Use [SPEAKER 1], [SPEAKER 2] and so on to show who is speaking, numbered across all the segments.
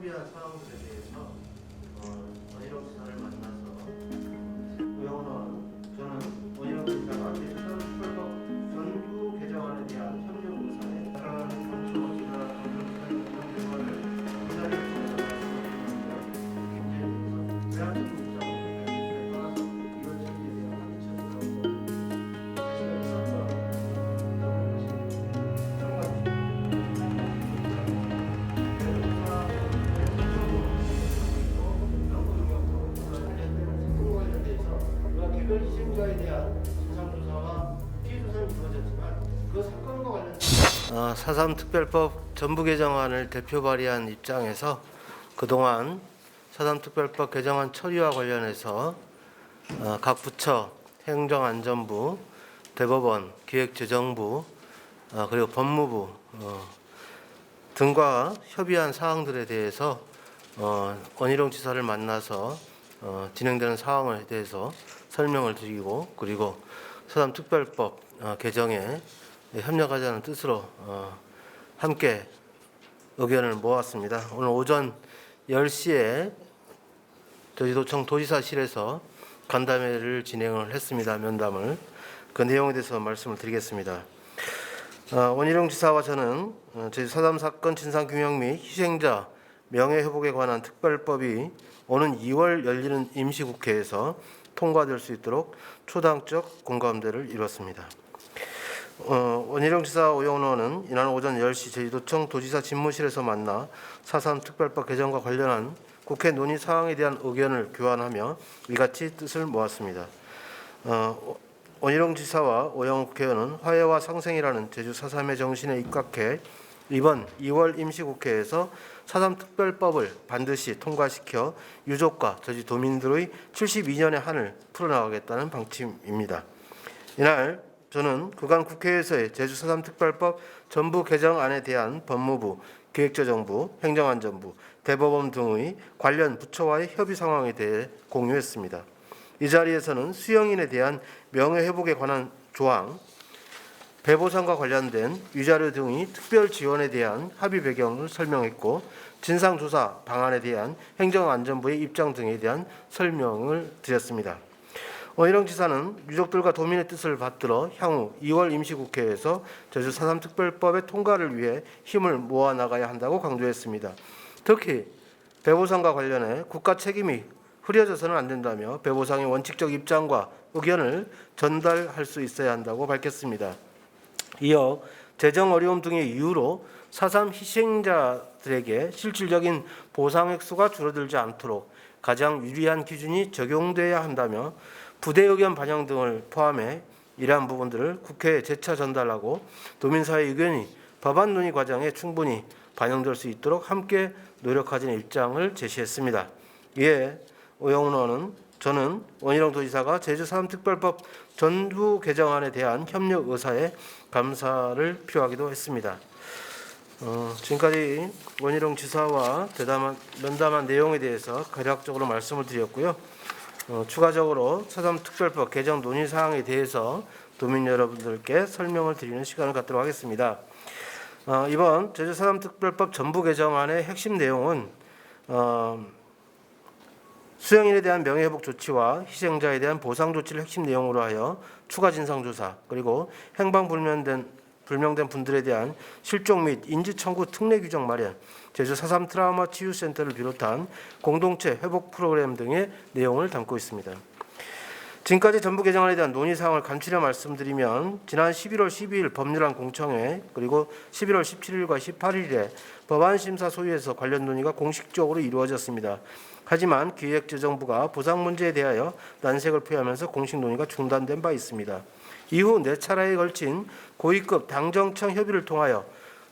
[SPEAKER 1] 협의한 사항들에 대해서 원희룡 지사를 만나서 우영은 저는 원희룡 지사가 제13특별법 전부 개정안에 대한 협력 의사에 따라가는 정치와 지사 정부 결과를 그 자리를 통해서 말씀드렸는데요. 제안적인 입장을 떠나서 이런 질문에 대한 합의체를 희생자에 대한 진상조사와 피해조사를 이루어졌지만 그 사건과 관련된 4.3 특별법 전부 개정안을 대표 발의한 입장에서 그동안 4.3 특별법 개정안 처리와 관련해서 각 부처, 행정안전부, 대법원, 기획재정부, 그리고 법무부 등과 협의한 사항들에 대해서 원희룡 지사를 만나서 진행되는 사항에 대해서 설명을 드리고, 그리고 4.3 특별법 개정에 협력하자는 뜻으로 함께 의견을 모았습니다. 오늘 오전 10시에 저희도청 도지사실에서 간담회를 진행을 했습니다. 면담을. 그 내용에 대해서 말씀을 드리겠습니다. 원희룡 지사와 저는 저희 4.3 사건 진상규명 및 희생자 명예회복에 관한 특별법이 오는 2월 열리는 임시국회에서 통과될 수 있도록 초당적 공감대를 이뤘습니다. 원희룡 지사 오영훈 의원은 이날 오전 10시 제주도청 도지사 집무실에서 만나 4.3 특별법 개정과 관련한 국회 논의 사항에 대한 의견을 교환하며 이같이 뜻을 모았습니다. 원희룡 지사와 오영훈 국회의원은 화해와 상생이라는 제주 4.3의 정신에 입각해 이번 2월 임시국회에서 4.3 특별법을 반드시 통과시켜 유족과 저지 도민들의 72년의 한을 풀어나가겠다는 방침입니다. 이날 저는 그간 국회에서의 제주 4.3 특별법 전부 개정안에 대한 법무부, 기획재정부, 행정안전부, 대법원 등의 관련 부처와의 협의 상황에 대해 공유했습니다. 이 자리에서는 수용인에 대한 명예회복에 관한 조항, 배보상과 관련된 위자료 등의 특별 지원에 대한 합의 배경을 설명했고, 진상조사 방안에 대한 행정안전부의 입장 등에 대한 설명을 드렸습니다. 원희룡 지사는 유족들과 도민의 뜻을 받들어 향후 2월 임시국회에서 제주 4.3 특별법의 통과를 위해 힘을 모아나가야 한다고 강조했습니다. 특히 배보상과 관련해 국가 책임이 흐려져서는 안 된다며 배보상의 원칙적 입장과 의견을 전달할 수 있어야 한다고 밝혔습니다. 이어 재정 어려움 등의 이유로 4.3 희생자들에게 실질적인 보상 액수가 줄어들지 않도록 가장 유리한 기준이 적용돼야 한다며 부대 의견 반영 등을 포함해 이러한 부분들을 국회에 재차 전달하고 도민사회 의견이 법안 논의 과정에 충분히 반영될 수 있도록 함께 노력하자는 입장을 제시했습니다. 이에 오영훈 의원은 저는 원희룡 도지사가 제주 4.3 특별법 전부 개정안에 대한 협력 의사에 감사를 표하기도 했습니다. 지금까지 원희룡 지사와 면담한 내용에 대해서 간략적으로 말씀을 드렸고요. 추가적으로 4.3 특별법 개정 논의 사항에 대해서 도민 여러분들께 설명을 드리는 시간을 갖도록 하겠습니다. 이번 제주 4.3 특별법 전부 개정안의 핵심 내용은 수용인에 대한 명예회복 조치와 희생자에 대한 보상 조치를 핵심 내용으로 하여 추가 진상조사, 그리고 행방불명된 분들에 대한 실종 및 인지청구 특례 규정 마련, 제주 4.3 트라우마 치유센터를 비롯한 공동체 회복 프로그램 등의 내용을 담고 있습니다. 지금까지 전부 개정안에 대한 논의 사항을 간추려 말씀드리면, 지난 11월 12일 법률안 공청회, 그리고 11월 17일과 18일에 법안심사 소위에서 관련 논의가 공식적으로 이루어졌습니다. 하지만 기획재정부가 보상 문제에 대하여 난색을 표하면서 공식 논의가 중단된 바 있습니다. 이후 4차례에 걸친 고위급 당정청 협의를 통하여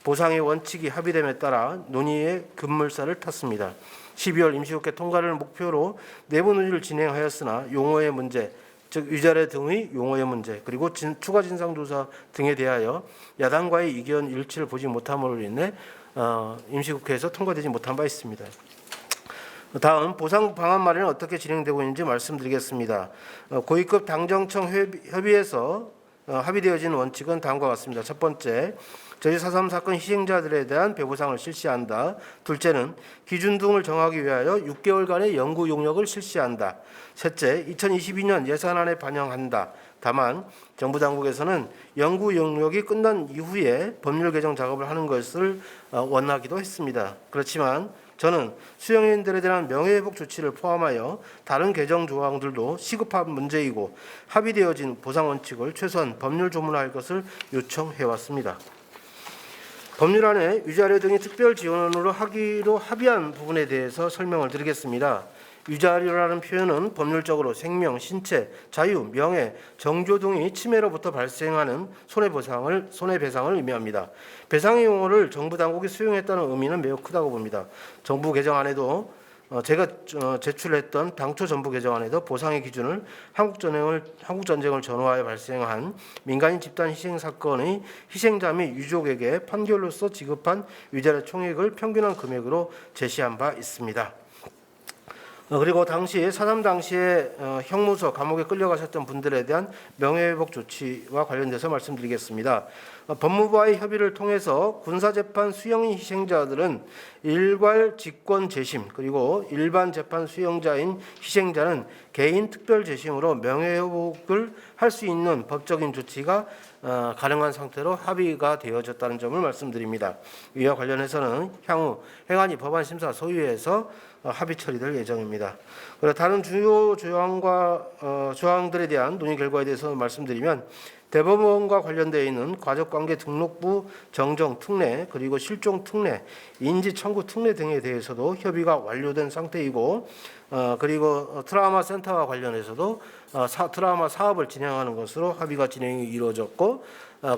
[SPEAKER 1] 보상의 원칙이 합의됨에 따라 논의의 급물살을 탔습니다. 12월 임시국회 통과를 목표로 내부 논의를 진행하였으나 용어의 문제, 즉 위자료 등의 용어의 문제, 그리고 추가 진상조사 등에 대하여 야당과의 의견 일치를 보지 못함으로 인해 임시국회에서 통과되지 못한 바 있습니다. 다음 보상 방안 마련은 어떻게 진행되고 있는지 말씀드리겠습니다. 고위급 당정청 협의에서 합의되어진 원칙은 다음과 같습니다. 첫 번째, 제주 4.3 사건 희생자들에 대한 배보상을 실시한다. 둘째는 기준 등을 정하기 위하여 6개월간의 연구 용역을 실시한다. 셋째, 2022년 예산안에 반영한다. 다만 정부 당국에서는 연구 용역이 끝난 이후에 법률 개정 작업을 하는 것을 원하기도 했습니다. 그렇지만 저는 수용인들에 대한 명예회복 조치를 포함하여 다른 개정 조항들도 시급한 문제이고 합의되어진 보상 원칙을 최소한 법률 조문화할 것을 요청해 왔습니다. 법률안에 위자료 등의 특별 지원으로 하기로 합의한 부분에 대해서 설명을 드리겠습니다. 위자료라는 표현은 법률적으로 생명, 신체, 자유, 명예, 정조 등의 침해로부터 발생하는 손해배상을 의미합니다. 배상의 용어를 정부 당국이 수용했다는 의미는 매우 크다고 봅니다. 정부 개정안에도 제가 제출했던 당초 정부 개정안에도 보상의 기준을 한국전쟁을 전후하여 발생한 민간인 집단 희생 사건의 희생자 및 유족에게 판결로서 지급한 위자료 총액을 평균한 금액으로 제시한 바 있습니다. 그리고 당시 4.3 당시에 형무소 감옥에 끌려가셨던 분들에 대한 명예회복 조치와 관련돼서 말씀드리겠습니다. 법무부와의 협의를 통해서 군사재판 수형인 희생자들은 일괄 직권 재심 그리고 일반 재판 수형자인 희생자는 개인 특별 재심으로 명예회복을 할 수 있는 법적인 조치가 가능한 상태로 합의가 되어졌다는 점을 말씀드립니다. 이와 관련해서는 향후 행안위 법안심사 소위에서 합의 처리될 예정입니다. 그리고 다른 주요 조항들에 대한 논의 결과에 대해서 말씀드리면 대법원과 관련되어 있는 가족관계 등록부 정정 특례 그리고 실종 특례, 인지 청구 특례 등에 대해서도 협의가 완료된 상태이고 그리고 트라우마 센터와 관련해서도 트라우마 사업을 진행하는 것으로 합의가 진행이 이루어졌고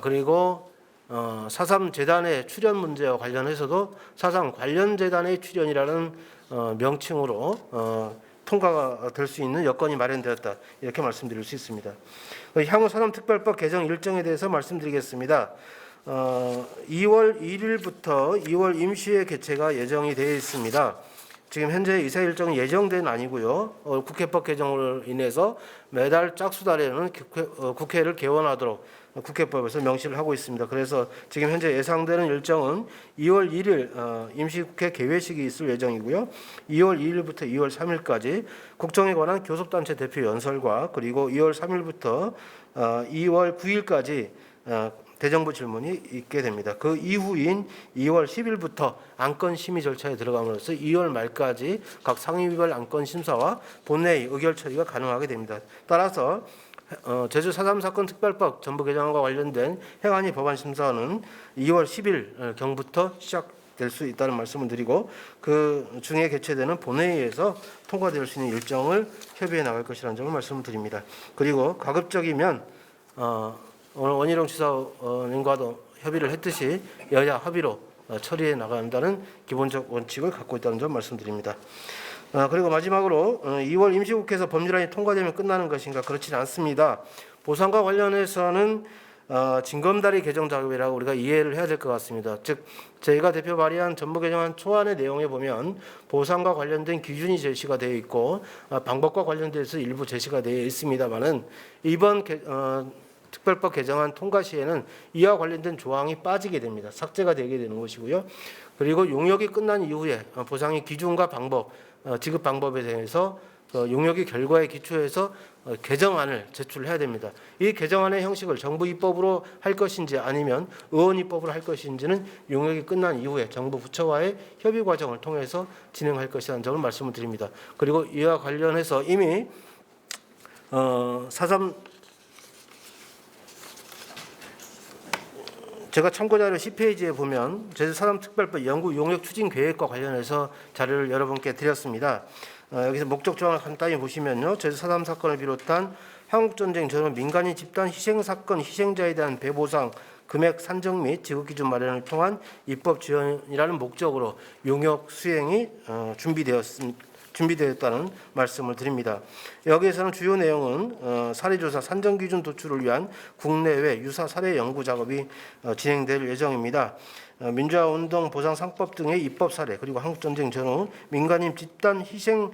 [SPEAKER 1] 그리고 4.3 재단의 출연 문제와 관련해서도 4.3 관련 재단의 출연이라는 명칭으로 통과가 될 수 있는 여건이 마련되었다 이렇게 말씀드릴 수 있습니다. 향후 4.3 특별법 개정 일정에 대해서 말씀드리겠습니다. 2월 1일부터 2월 임시회 개최가 예정이 되어 있습니다. 지금 현재 이사 일정은 예정된 아니고요. 국회법 개정으로 인해서 매달 짝수달에는 국회를 개원하도록 국회법에서 명시를 하고 있습니다. 그래서 지금 현재 예상되는 일정은 2월 1일 임시국회 개회식이 있을 예정이고요. 2월 2일부터 2월 3일까지 국정에 관한 교섭단체 대표 연설과 그리고 2월 3일부터 2월 9일까지 대정부 질문이 있게 됩니다. 그 이후인 2월 10일부터 안건 심의 절차에 들어감으로써 2월 말까지 각 상임위별 안건 심사와 본회의 의결 처리가 가능하게 됩니다. 따라서 제주 4.3 사건 특별법 전부 개정안과 관련된 행안위 법안 심사는 2월 10일 경부터 시작될 수 있다는 말씀을 드리고 그 중에 개최되는 본회의에서 통과될 수 있는 일정을 협의해 나갈 것이라는 점을 말씀을 드립니다. 그리고 가급적이면 오늘 원희룡 지사님과도 협의를 했듯이 여야 합의로 처리해 나간다는 기본적 원칙을 갖고 있다는 점 말씀드립니다. 그리고 마지막으로 2월 임시국회에서 법률안이 통과되면 끝나는 것인가 그렇지는 않습니다. 보상과 관련해서는 징검다리 개정 작업이라고 우리가 이해를 해야 될 것 같습니다. 즉 저희가 대표 발의한 전부 개정안 초안의 내용에 보면 보상과 관련된 기준이 제시가 되어 있고 방법과 관련돼서 일부 제시가 되어 있습니다만은 이번 특별법 개정안 통과 시에는 이와 관련된 조항이 빠지게 됩니다. 삭제가 되게 되는 것이고요. 그리고 용역이 끝난 이후에 보상의 기준과 방법, 지급 방법에 대해서 용역의 결과에 기초해서 개정안을 제출해야 됩니다. 이 개정안의 형식을 정부 입법으로 할 것인지 아니면 의원 입법으로 할 것인지는 용역이 끝난 이후에 정부 부처와의 협의 과정을 통해서 진행할 것이라는 점을 말씀을 드립니다. 그리고 이와 관련해서 이미 4.3 제가 참고자료 10페이지에 보면 제주 4.3 특별법 연구 용역 추진 계획과 관련해서 자료를 여러분께 드렸습니다. 여기서 목적 조항을 간단히 보시면요. 제주 4.3 사건을 비롯한 한국전쟁 전후 민간인 집단 희생 사건 희생자에 대한 배보상 금액 산정 및 지급 기준 마련을 통한 입법 지원이라는 목적으로 용역 수행이 준비되었다는 말씀을 드립니다. 여기에서는 주요 내용은 사례조사 산정기준 도출을 위한 국내외 유사 사례 연구 작업이 진행될 예정입니다. 민주화운동 보상상법 등의 입법 사례 그리고 한국전쟁 전후 민간인 집단 희생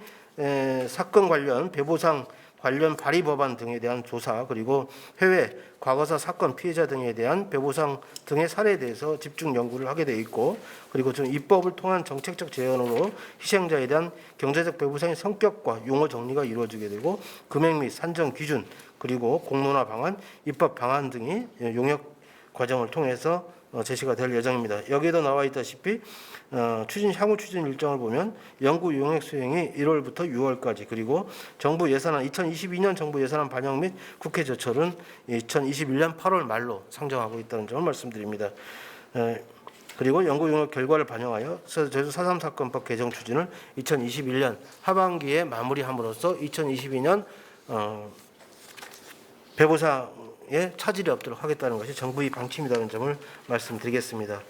[SPEAKER 1] 사건 관련 배보상 관련 발의 법안 등에 대한 조사, 그리고 해외 과거사 사건 피해자 등에 대한 배보상 등의 사례에 대해서 집중 연구를 하게 돼 있고, 그리고 좀 입법을 통한 정책적 제언으로 희생자에 대한 경제적 배보상의 성격과 용어 정리가 이루어지게 되고, 금액 및 산정 기준, 그리고 공론화 방안, 입법 방안 등이 용역 과정을 통해서 제시가 될 예정입니다. 여기에도 나와 있다시피 향후 추진 일정을 보면 연구 용역 수행이 1월부터 6월까지, 그리고 정부 예산안 2022년 정부 예산안 반영 및 국회 제출은 2021년 8월 말로 상정하고 있다는 점을 말씀드립니다. 그리고 연구 용역 결과를 반영하여 제주 4.3 사건법 개정 추진을 2021년 하반기에 마무리함으로써 2022년 배보상에 차질이 없도록 하겠다는 것이 정부의 방침이라는 점을 말씀드리겠습니다.